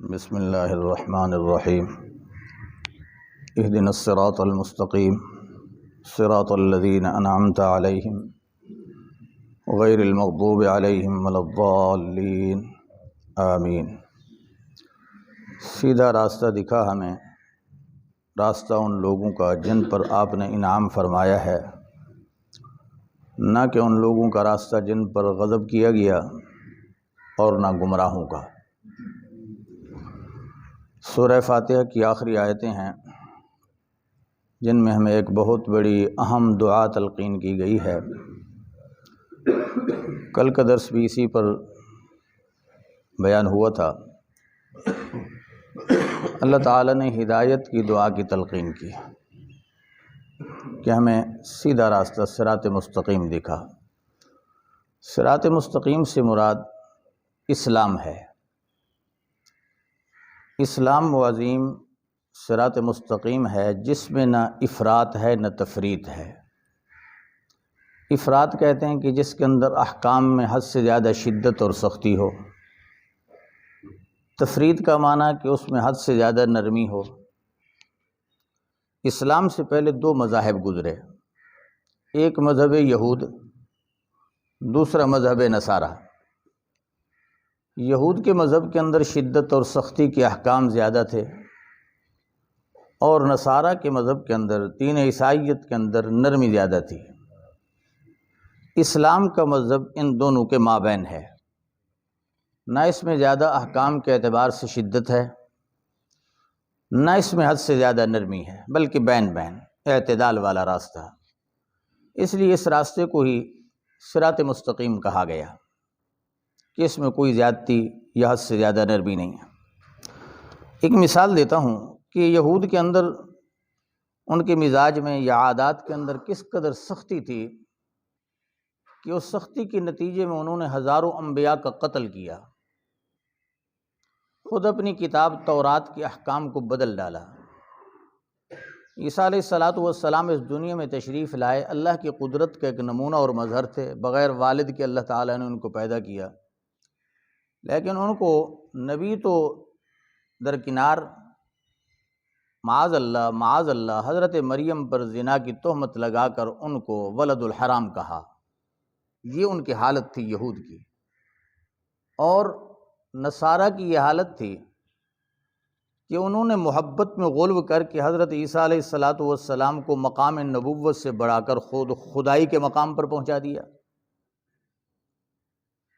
بسم اللہ الرحمن الرحیم اہدنا الصراط المستقیم صراط الذین انعمت علیہم غیر المغضوب علیہم ولا الضالین آمین۔ سیدھا راستہ دکھا ہمیں، راستہ ان لوگوں کا جن پر آپ نے انعام فرمایا ہے، نہ کہ ان لوگوں کا راستہ جن پر غضب کیا گیا اور نہ گمراہوں کا۔ سورہ فاتحہ کی آخری آیتیں ہیں جن میں ہمیں ایک بہت بڑی اہم دعا تلقین کی گئی ہے۔ کل کا درس بھی اسی پر بیان ہوا تھا۔ اللہ تعالیٰ نے ہدایت کی دعا کی تلقین کی کہ ہمیں سیدھا راستہ صراط مستقیم دکھا۔ صراط مستقیم سے مراد اسلام ہے۔ اسلام و عظیم صراط مستقیم ہے جس میں نہ افراط ہے نہ تفریط ہے۔ افراط کہتے ہیں کہ جس کے اندر احکام میں حد سے زیادہ شدت اور سختی ہو۔ تفریط کا معنی کہ اس میں حد سے زیادہ نرمی ہو۔ اسلام سے پہلے دو مذاہب گزرے، ایک مذہب یہود، دوسرا مذہب نصارہ۔ یہود کے مذہب کے اندر شدت اور سختی کے احکام زیادہ تھے، اور نصارہ کے مذہب کے اندر، دین عیسائیت کے اندر نرمی زیادہ تھی۔ اسلام کا مذہب ان دونوں کے مابین ہے، نہ اس میں زیادہ احکام کے اعتبار سے شدت ہے، نہ اس میں حد سے زیادہ نرمی ہے، بلکہ بین بین اعتدال والا راستہ۔ اس لیے اس راستے کو ہی صراط مستقیم کہا گیا کہ اس میں کوئی زیادتی یا حد سے زیادہ نرمی نہیں ہے۔ ایک مثال دیتا ہوں کہ یہود کے اندر، ان کے مزاج میں یا عادات کے اندر کس قدر سختی تھی کہ اس سختی کے نتیجے میں انہوں نے ہزاروں انبیاء کا قتل کیا، خود اپنی کتاب تورات کے احکام کو بدل ڈالا۔ عیسیٰ علیہ السلام اس دنیا میں تشریف لائے، اللہ کی قدرت کا ایک نمونہ اور مظہر تھے، بغیر والد کے اللہ تعالیٰ نے ان کو پیدا کیا، لیکن ان کو نبی تو درکنار، معاذ اللہ حضرت مریم پر زنا کی تہمت لگا کر ان کو ولد الحرام کہا۔ یہ ان کی حالت تھی یہود کی۔ اور نصارہ کی یہ حالت تھی کہ انہوں نے محبت میں غلو کر کے حضرت عیسیٰ علیہ السلام کو مقام نبوت سے بڑھا کر خود خدائی کے مقام پر پہنچا دیا۔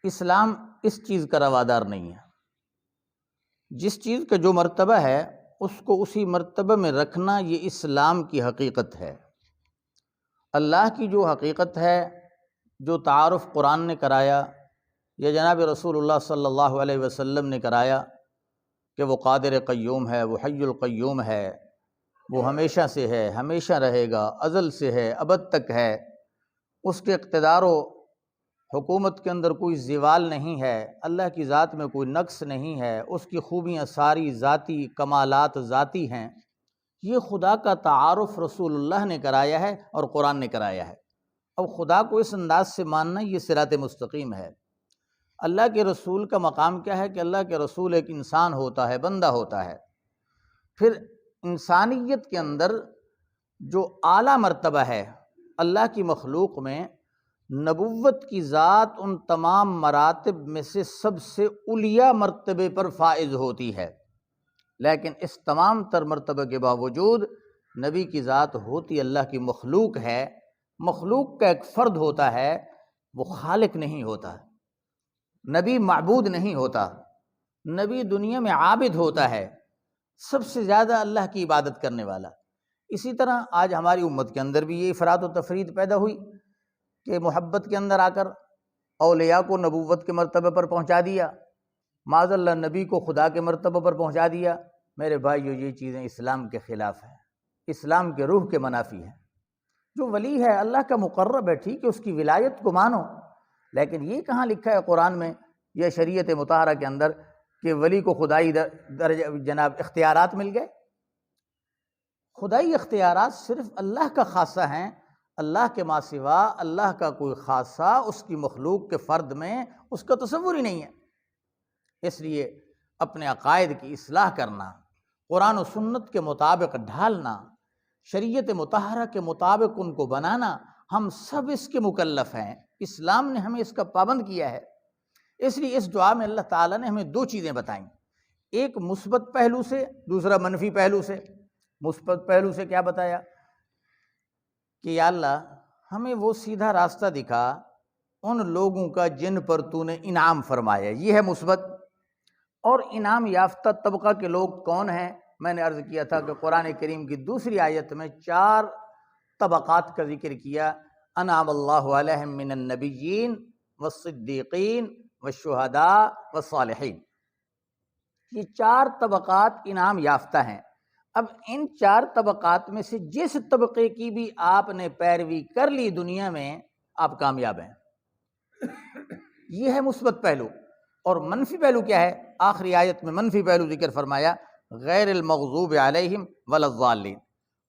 اسلام اس چیز کا روادار نہیں ہے۔ جس چیز کا جو مرتبہ ہے اس کو اسی مرتبہ میں رکھنا، یہ اسلام کی حقیقت ہے۔ اللہ کی جو حقیقت ہے، جو تعارف قرآن نے کرایا یا جناب رسول اللہ صلی اللہ علیہ وسلم نے کرایا کہ وہ قادر قیوم ہے، وہ حی القیوم ہے، وہ ہمیشہ سے ہے، ہمیشہ رہے گا، ازل سے ہے، ابد تک ہے، اس کے اقتدار و حکومت کے اندر کوئی زوال نہیں ہے، اللہ کی ذات میں کوئی نقص نہیں ہے، اس کی خوبیاں ساری ذاتی، کمالات ذاتی ہیں۔ یہ خدا کا تعارف رسول اللہ نے کرایا ہے اور قرآن نے کرایا ہے۔ اب خدا کو اس انداز سے ماننا، یہ صراط مستقیم ہے۔ اللہ کے رسول کا مقام کیا ہے کہ اللہ کے رسول ایک انسان ہوتا ہے، بندہ ہوتا ہے۔ پھر انسانیت کے اندر جو اعلیٰ مرتبہ ہے اللہ کی مخلوق میں، نبوت کی ذات ان تمام مراتب میں سے سب سے علیٰ مرتبے پر فائز ہوتی ہے، لیکن اس تمام تر مرتبہ کے باوجود نبی کی ذات ہوتی اللہ کی مخلوق ہے۔ مخلوق کا ایک فرد ہوتا ہے، وہ خالق نہیں ہوتا۔ نبی معبود نہیں ہوتا، نبی دنیا میں عابد ہوتا ہے، سب سے زیادہ اللہ کی عبادت کرنے والا۔ اسی طرح آج ہماری امت کے اندر بھی یہ افراط و تفریط پیدا ہوئی کہ محبت کے اندر آ کر اولیاء کو نبوت کے مرتبے پر پہنچا دیا، معاذ اللہ نبی کو خدا کے مرتبے پر پہنچا دیا۔ میرے بھائیو، یہ چیزیں اسلام کے خلاف ہیں، اسلام کے روح کے منافی ہیں۔ جو ولی ہے اللہ کا مقرب ہے، ٹھیک ہے، اس کی ولایت کو مانو، لیکن یہ کہاں لکھا ہے قرآن میں یا شریعت مطہرہ کے اندر کہ ولی کو خدائی درجہ جناب اختیارات مل گئے؟ خدائی اختیارات صرف اللہ کا خاصہ ہیں، اللہ کے ما سوا اللہ کا کوئی خاصہ اس کی مخلوق کے فرد میں اس کا تصور ہی نہیں ہے۔ اس لیے اپنے عقائد کی اصلاح کرنا، قرآن و سنت کے مطابق ڈھالنا، شریعت مطہرہ کے مطابق ان کو بنانا، ہم سب اس کے مکلف ہیں۔ اسلام نے ہمیں اس کا پابند کیا ہے۔ اس لیے اس دعا میں اللہ تعالیٰ نے ہمیں دو چیزیں بتائیں، ایک مثبت پہلو سے، دوسرا منفی پہلو سے۔ مثبت پہلو سے کیا بتایا کہ یا اللہ ہمیں وہ سیدھا راستہ دکھا ان لوگوں کا جن پر تو نے انعام فرمایا، یہ ہے مثبت۔ اور انعام یافتہ طبقہ کے لوگ کون ہیں؟ میں نے عرض کیا تھا کہ قرآن کریم کی دوسری آیت میں 4 طبقات کا ذکر کیا، انعم اللہ علیہم من النبیین والصدیقین والشہداء والصالحین۔ یہ 4 طبقات انعام یافتہ ہیں۔ اب ان 4 طبقات میں سے جس طبقے کی بھی آپ نے پیروی کر لی دنیا میں، آپ کامیاب ہیں۔ یہ ہے مثبت پہلو۔ اور منفی پہلو کیا ہے؟ آخری آیت میں منفی پہلو ذکر فرمایا، غیر المغضوب علیہم ولا الضالین۔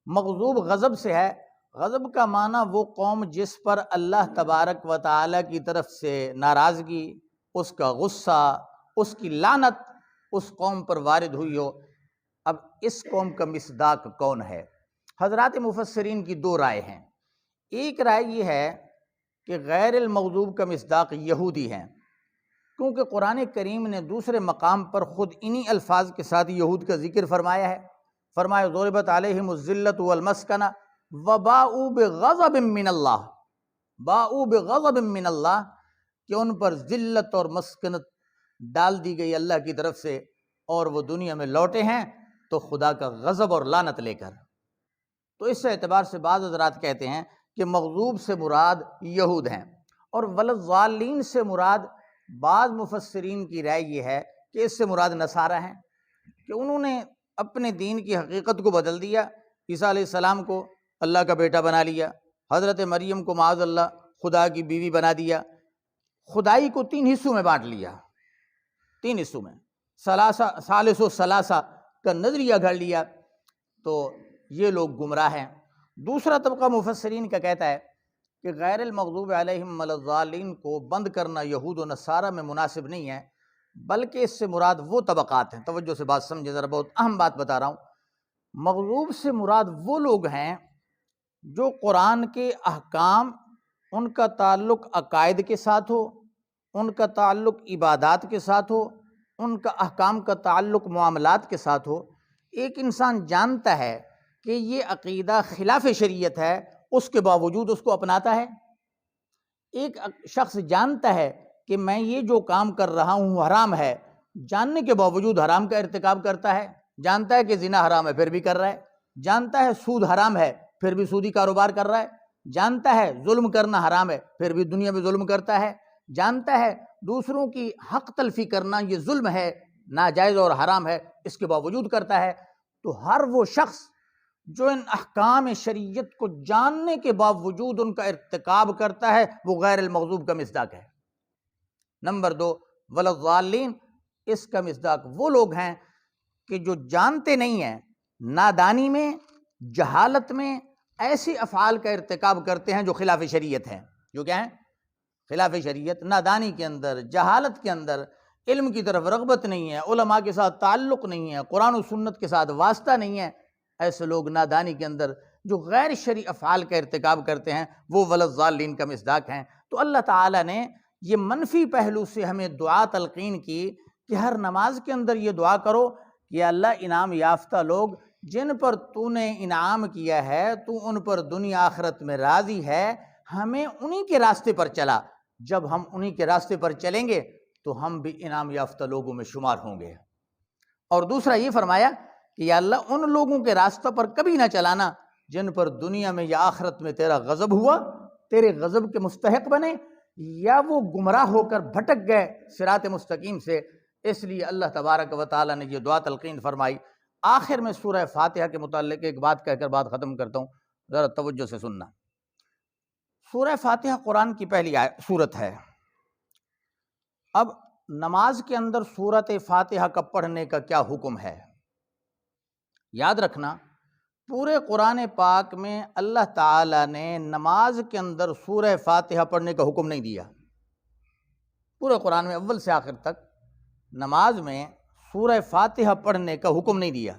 مغضوب غضب سے ہے، غضب کا معنی وہ قوم جس پر اللہ تبارک و تعالیٰ کی طرف سے ناراضگی، اس کا غصہ، اس کی لعنت اس قوم پر وارد ہوئی ہو۔ اب اس قوم کا مصداق کون ہے؟ حضرات مفسرین کی 2 رائے ہیں۔ ایک رائے یہ ہے کہ غیر المغضوب کا مصداق یہودی ہیں، کیونکہ قرآن کریم نے دوسرے مقام پر خود انہی الفاظ کے ساتھ یہود کا ذکر فرمایا ہے۔ فرمایا ضربت علیہم الذلۃ والمسکنہ وباؤوا بغضب من اللہ، باؤوا بغضب من اللہ، کہ ان پر ذلت اور مسکنت ڈال دی گئی اللہ کی طرف سے، اور وہ دنیا میں لوٹے ہیں تو خدا کا غضب اور لعنت لے کر۔ تو اس اعتبار سے بعض حضرات کہتے ہیں کہ مغضوب سے مراد یہود ہیں، اور والضالین سے مراد بعض مفسرین کی رائے یہ ہے کہ اس سے مراد نصارہ ہیں، کہ انہوں نے اپنے دین کی حقیقت کو بدل دیا، عیسیٰ علیہ السلام کو اللہ کا بیٹا بنا لیا، حضرت مریم کو معاذ اللہ خدا کی بیوی بنا دیا، خدائی کو 3 حصوں میں بانٹ لیا، 3 حصوں میں ثالث و ثلاثہ کا نظریہ گھڑ لیا، تو یہ لوگ گمراہ ہیں۔ دوسرا طبقہ مفسرین کا کہتا ہے کہ غیر المغضوب علیہم ولا الضالین کو بند کرنا یہود و نصارہ میں مناسب نہیں ہے، بلکہ اس سے مراد وہ طبقات ہیں۔ توجہ سے بات سمجھے، ذرا بہت اہم بات بتا رہا ہوں۔ مغضوب سے مراد وہ لوگ ہیں جو قرآن کے احکام، ان کا تعلق عقائد کے ساتھ ہو، ان کا تعلق عبادات کے ساتھ ہو، ان کا احکام کا تعلق معاملات کے ساتھ ہو۔ ایک انسان جانتا ہے کہ یہ عقیدہ خلاف شریعت ہے، اس کے باوجود اس کو اپناتا ہے۔ ایک شخص جانتا ہے کہ میں یہ جو کام کر رہا ہوں حرام ہے، جاننے کے باوجود حرام کا ارتکاب کرتا ہے۔ جانتا ہے کہ زنا حرام ہے، پھر بھی کر رہا ہے۔ جانتا ہے سود حرام ہے، پھر بھی سودی کاروبار کر رہا ہے۔ جانتا ہے ظلم کرنا حرام ہے، پھر بھی دنیا میں ظلم کرتا ہے۔ جانتا ہے دوسروں کی حق تلفی کرنا یہ ظلم ہے، ناجائز اور حرام ہے، اس کے باوجود کرتا ہے۔ تو ہر وہ شخص جو ان احکام شریعت کو جاننے کے باوجود ان کا ارتکاب کرتا ہے، وہ غیر المغضوب کا مصداق ہے۔ نمبر 2، ولا الضالین، اس کا مصداق وہ لوگ ہیں کہ جو جانتے نہیں ہیں، نادانی میں، جہالت میں ایسی افعال کا ارتکاب کرتے ہیں جو خلاف شریعت ہیں۔ جو کیا ہیں؟ خلاف شریعت۔ نادانی کے اندر، جہالت کے اندر، علم کی طرف رغبت نہیں ہے، علماء کے ساتھ تعلق نہیں ہے، قرآن و سنت کے ساتھ واسطہ نہیں ہے، ایسے لوگ نادانی کے اندر جو غیر شرعی افعال کا ارتکاب کرتے ہیں، وہ ولا الضالین کا مصداق ہیں۔ تو اللہ تعالیٰ نے یہ منفی پہلو سے ہمیں دعا تلقین کی کہ ہر نماز کے اندر یہ دعا کرو کہ اللہ انعام یافتہ لوگ جن پر تو نے انعام کیا ہے، تو ان پر دنیا آخرت میں راضی ہے، ہمیں انہی کے راستے پر چلا۔ جب ہم انہی کے راستے پر چلیں گے تو ہم بھی انعام یافتہ لوگوں میں شمار ہوں گے۔ اور دوسرا یہ فرمایا کہ یا اللہ ان لوگوں کے راستہ پر کبھی نہ چلانا جن پر دنیا میں یا آخرت میں تیرا غضب ہوا، تیرے غضب کے مستحق بنے، یا وہ گمراہ ہو کر بھٹک گئے صراط مستقیم سے۔ اس لیے اللہ تبارک و تعالیٰ نے یہ دعا تلقین فرمائی۔ آخر میں سورہ فاتحہ کے متعلق ایک بات کہہ کر بات ختم کرتا ہوں، ذرا توجہ سے سننا۔ سورہ فاتحہ قرآن کی پہلی سورت ہے۔ اب نماز کے اندر سورت فاتحہ کا پڑھنے کا کیا حکم ہے؟ یاد رکھنا، پورے قرآن پاک میں اللہ تعالیٰ نے نماز کے اندر سورہ فاتحہ پڑھنے کا حکم نہیں دیا۔ پورے قرآن میں اول سے آخر تک نماز میں سورہ فاتحہ پڑھنے کا حکم نہیں دیا،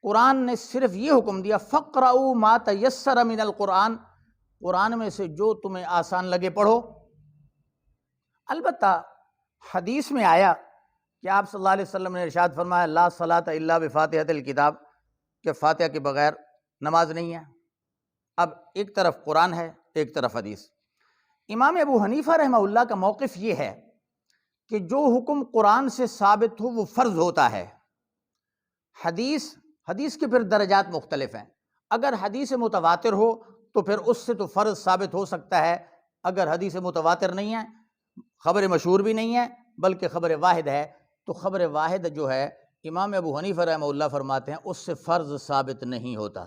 قرآن نے صرف یہ حکم دیا فَقْرَؤُوا مَا تَيَسَّرَ مِنَ الْقُرْآنِ، قرآن میں سے جو تمہیں آسان لگے پڑھو۔ البتہ حدیث میں آیا کہ آپ صلی اللہ علیہ وسلم نے ارشاد فرمایا لا صلاۃ الا بفاتحۃ الکتاب، کہ فاتحہ کے بغیر نماز نہیں ہے۔ اب ایک طرف قرآن ہے، ایک طرف حدیث۔ امام ابو حنیفہ رحمہ اللہ کا موقف یہ ہے کہ جو حکم قرآن سے ثابت ہو وہ فرض ہوتا ہے۔ حدیث کے پھر درجات مختلف ہیں، اگر حدیث متواتر ہو تو پھر اس سے تو فرض ثابت ہو سکتا ہے، اگر حدیث متواتر نہیں ہے، خبر مشہور بھی نہیں ہے بلکہ خبر واحد ہے، تو خبر واحد جو ہے امام ابو حنیفہ رحمہ اللہ فرماتے ہیں اس سے فرض ثابت نہیں ہوتا۔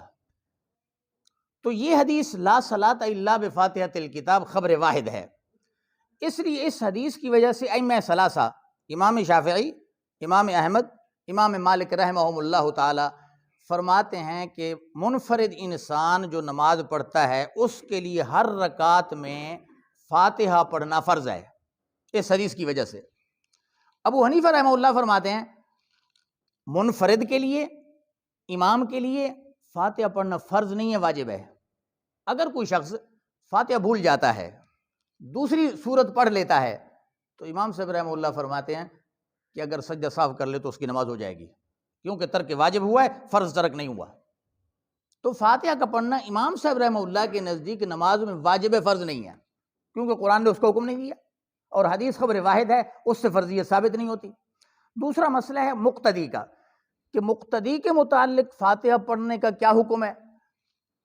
تو یہ حدیث لا صلاۃ الا بفاتحۃ الکتاب خبر واحد ہے، اس لیے اس حدیث کی وجہ سے ائمہ ثلاثہ امام شافعی، امام احمد، امام مالک رحمہم اللہ تعالی فرماتے ہیں کہ منفرد انسان جو نماز پڑھتا ہے اس کے لیے ہر رکعت میں فاتحہ پڑھنا فرض ہے، اس حدیث کی وجہ سے۔ ابو حنیفہ رحمہ اللہ فرماتے ہیں منفرد کے لیے، امام کے لیے فاتحہ پڑھنا فرض نہیں ہے، واجب ہے۔ اگر کوئی شخص فاتحہ بھول جاتا ہے، دوسری سورت پڑھ لیتا ہے، تو امام صاحب رحمہ اللہ فرماتے ہیں کہ اگر سجدہ صاف کر لے تو اس کی نماز ہو جائے گی، کیونکہ ترک واجب ہوا ہے، فرض ترک نہیں ہوا۔ تو فاتحہ کا پڑھنا امام صاحب رحمہ اللہ کے نزدیک نماز میں واجب فرض نہیں ہے، کیونکہ قرآن نے اس کو حکم نہیں دیا، اور حدیث خبر واحد ہے، اس سے فرضیت ثابت نہیں ہوتی۔ دوسرا مسئلہ ہے مقتدی کا، کہ مقتدی کے متعلق فاتحہ پڑھنے کا کیا حکم ہے۔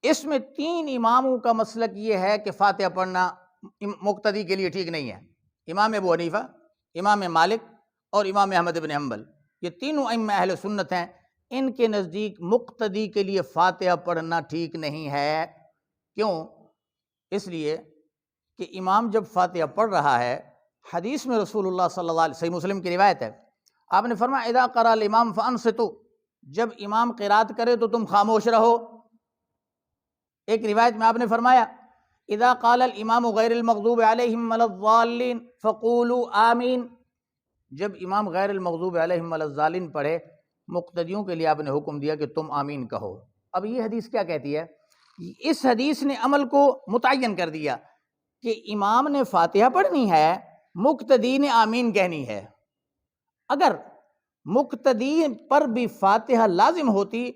اس میں تین اماموں کا مسلک یہ ہے کہ فاتحہ پڑھنا مقتدی کے لیے ٹھیک نہیں ہے، امام ابو حنیفہ، امام مالک اور امام احمد بن حنبل، یہ تینوں ائمہ اہل سنت ہیں، ان کے نزدیک مقتدی کے لیے فاتحہ پڑھنا ٹھیک نہیں ہے۔ کیوں؟ اس لیے کہ امام جب فاتحہ پڑھ رہا ہے، حدیث میں رسول اللہ صلی اللہ علیہ وسلم، صحیح مسلم کی روایت ہے، آپ نے فرمایا اذا قرأ الامام فانصتوا، جب امام قرات کرے تو تم خاموش رہو۔ ایک روایت میں آپ نے فرمایا اذا قال الامام غیر المغضوب علیہم ولا الضالین فقولوا آمین، جب امام غیر المغضوب علیہم ولا الضالین پڑھے، مقتدیوں کے لیے آپ نے حکم دیا کہ تم آمین کہو۔ اب یہ حدیث کیا کہتی ہے؟ اس حدیث نے عمل کو متعین کر دیا کہ امام نے فاتحہ پڑھنی ہے، مقتدی نے آمین کہنی ہے۔ اگر مقتدی پر بھی فاتحہ لازم ہوتی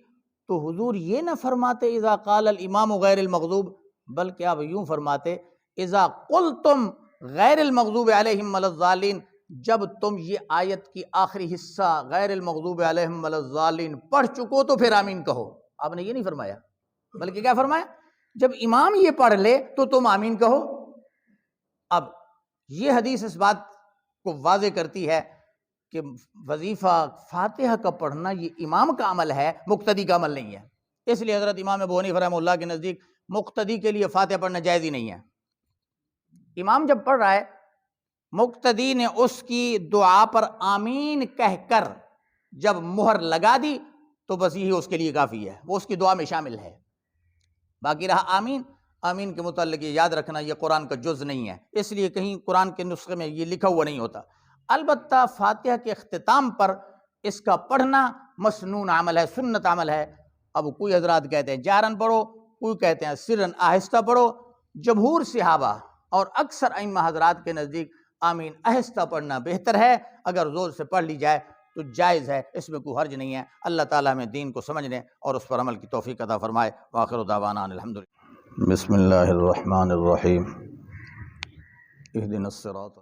تو حضور یہ نہ فرماتے اذا قال الامام غیر المغضوب، بلکہ آپ یوں فرماتے اذا قلتم غیر المغضوب علیہم ولا الضالین، جب تم یہ آیت کی آخری حصہ غیر المغضوب علیہم ولا الضالین پڑھ چکو تو پھر آمین کہو۔ آپ نے یہ نہیں فرمایا، بلکہ کیا فرمایا؟ جب امام یہ پڑھ لے تو تم آمین کہو۔ اب یہ حدیث اس بات کو واضح کرتی ہے کہ وظیفہ فاتحہ کا پڑھنا یہ امام کا عمل ہے، مقتدی کا عمل نہیں ہے۔ اس لیے حضرت امام ابو حنیفہ رحمہ اللہ کے نزدیک مقتدی کے لیے فاتحہ پڑھنا جائز ہی نہیں ہے۔ امام جب پڑھ رہا ہے، مقتدی نے اس کی دعا پر آمین کہہ کر جب مہر لگا دی تو بس یہی اس کے لیے کافی ہے، وہ اس کی دعا میں شامل ہے۔ باقی رہا آمین، آمین کے متعلق یہ یاد رکھنا یہ قرآن کا جز نہیں ہے، اس لیے کہیں قرآن کے نسخے میں یہ لکھا ہوا نہیں ہوتا۔ البتہ فاتحہ کے اختتام پر اس کا پڑھنا مسنون عمل ہے، سنت عمل ہے۔ اب کوئی حضرات کہتے ہیں جہرن پڑھو، کوئی کہتے ہیں سرن آہستہ پڑھو۔ جمہور صحابہ اور اکثر ائمہ حضرات کے نزدیک آمین آہستہ پڑھنا بہتر ہے، اگر زور سے پڑھ لی جائے تو جائز ہے، اس میں کوئی حرج نہیں ہے۔ اللہ تعالیٰ ہمیں دین کو سمجھنے اور اس پر عمل کی توفیق عطا فرمائے۔ وآخر دعوانا الحمدللہ۔ بسم اللہ الرحمن الرحیم، اہدنا الصراط